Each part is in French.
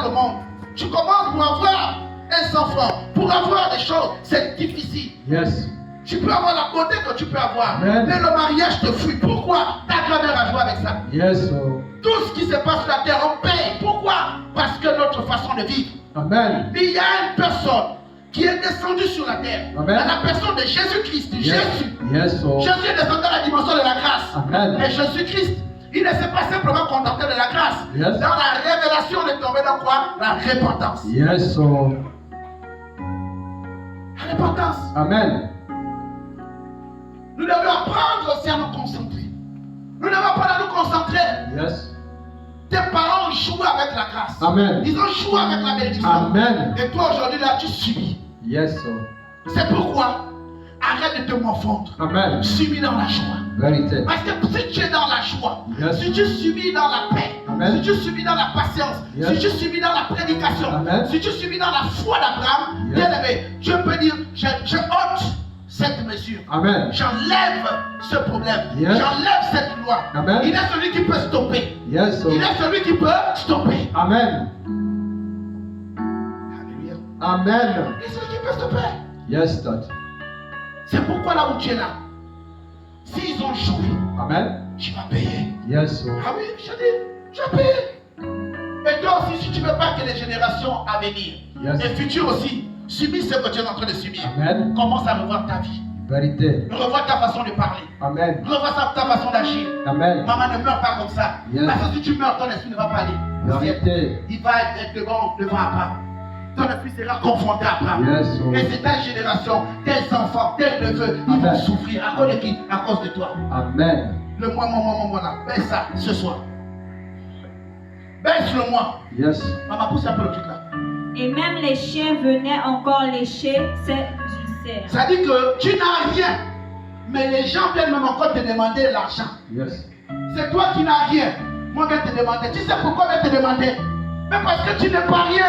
le monde. Tu commences pour avoir un enfant, pour avoir des choses, c'est difficile. Yes. Tu peux avoir la beauté que tu peux avoir, Amen. mais le mariage te fuit. Pourquoi? Ta grand-mère a joué avec ça. Yes. Tout ce qui se passe sur la terre, on paye. Pourquoi? Parce que notre façon de vivre. Amen. Il y a une personne qui est descendue sur la terre. Amen. Dans la personne de Jésus-Christ. Yes. Jésus. Yes. Jésus est descendu dans la dimension de la grâce. Amen. Et Jésus-Christ, il ne s'est pas simplement contenté de la grâce. Yes. Dans la révélation, on est tombé dans quoi? La repentance. Yes. La repentance. Amen. Nous devons apprendre aussi à nous concentrer. Nous devons apprendre à nous concentrer. Yes. Tes parents ont joué avec la grâce. Amen. Ils ont joué avec la bénédiction. Amen. Et toi aujourd'hui là, tu subis. Yes. C'est pourquoi arrête de te morfondre. Amen. Subis dans la joie. Vérité. Parce que si tu es dans la joie, Yes. si tu subis dans la paix, Amen. si tu subis dans la patience, Yes. si tu subis dans la prédication, Amen. si tu subis dans la foi d'Abraham, Yes. bien aimé, Dieu peut dire, je ôte cette mesure. Amen. J'enlève ce problème. Yes. J'enlève cette loi. Amen. Il est celui qui peut stopper. Yes. Il est celui qui peut stopper. Amen. Alléluia. Amen. Il est celui qui peut stopper. Yes, Dad. C'est pourquoi là où tu es là, s'ils ont joué, Amen. tu vas payer. Yes. Ah oui, je dis, tu vas payer. Et toi aussi, si tu ne veux pas que les générations à venir, Yes. et futures aussi, subissent ce que tu es en train de subir, Amen. commence à revoir ta vie. Vérité. Revois ta façon de parler. Amen. Revois ta façon d'agir. Amen. Maman, ne meurs pas comme ça. Yes. Parce que si tu meurs, ton esprit ne va pas aller. Vérité. Il va être devant Abraham. Ton esprit sera confronté à Abraham. Yes. Et c'est ta génération, tes enfants, tes neveux, ils vont Amen. souffrir. À cause de qui? À cause de toi. Amen. Le moi là. Baisse ça ce soir. Baisse le moi. Yes. Maman, pousse un peu le truc là. Et même les chiens venaient encore lécher cette ulcère. Ça dit que tu n'as rien. Mais les gens viennent même encore te demander l'argent. Yes. C'est toi qui n'as rien. Moi, je vais te demander. Tu sais pourquoi je vais te demander? Mais parce que tu n'es pas rien.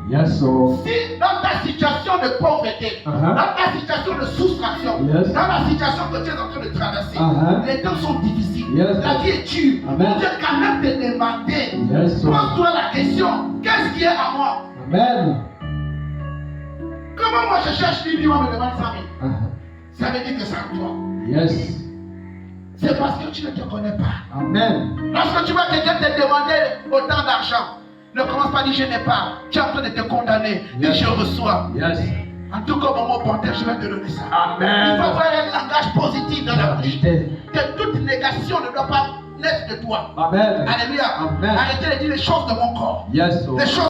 Yes. Si dans ta situation de pauvreté, Uh-huh. dans ta situation de soustraction, Yes. dans la situation que tu es en train de traverser, Uh-huh. les temps sont difficiles. Yes. La vie est dure. Amen. On doit quand même te demander. Yes. Pose-toi la question. Qu'est-ce qui est à moi? Amen. Comment moi je cherche 10 000, on me demande 100 000? Uh-huh. Ça veut dire que c'est à toi. Yes. C'est parce que tu ne te connais pas. Amen. Lorsque tu vois quelqu'un te demander autant d'argent, ne commence pas à dire je n'ai pas. Tu es en train de te condamner. Dis Yes. je reçois. Yes. En tout cas, mon porteur, je vais te donner ça. Amen. Il faut avoir un langage positif dans la bouche. Vérité. Que toute négation ne doit pas naître de toi. Amen. Alléluia. Amen. Arrêtez de dire les choses de mon corps. Yes. Les choses